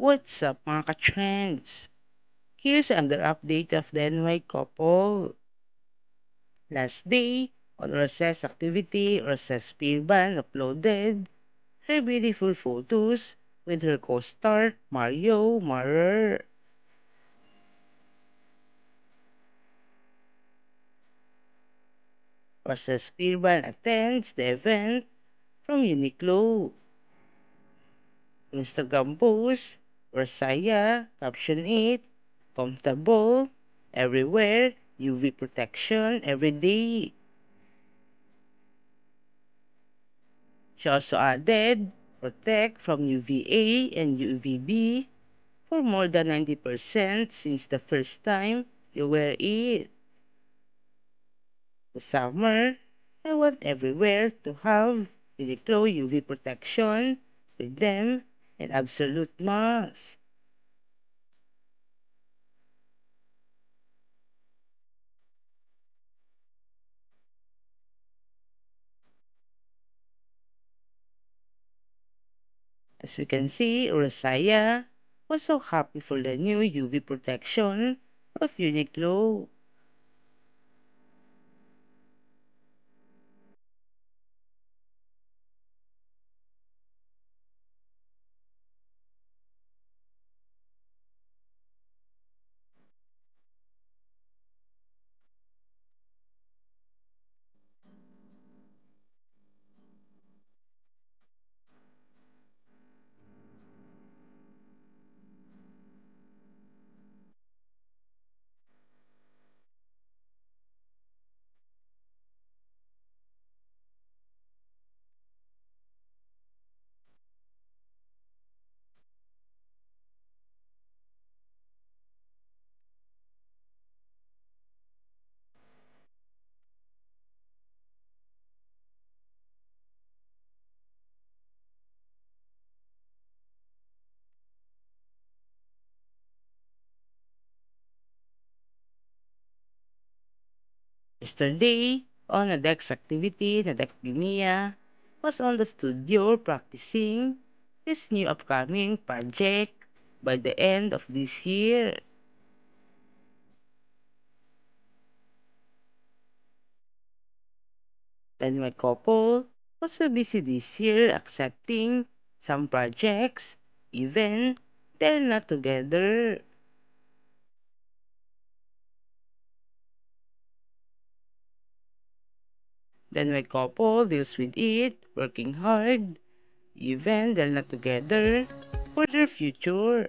What's up mga ka-trends? Here's another update of the NY couple. Last day, on Rose's activity, Rose's Spearban uploaded her beautiful photos with her co-star Mario Marer. Rose's Spearban attends the event from Uniqlo. Instagram post, Rosaya, caption it, comfortable, everywhere, UV protection every day. She also added, protect from UVA and UVB for more than 90% since the first time you wear it. This summer, I want everywhere to have Uniqlo UV protection with them and absolute mask. As we can see, Rosaya was so happy for the new UV protection of Uniqlo. Yesterday, on a Dex activity, the Deckmia was on the studio practicing this new upcoming project by the end of this year. Then my couple was so busy this year accepting some projects, even they're not together. Then my couple deals with it, working hard, even they're not together, for their future.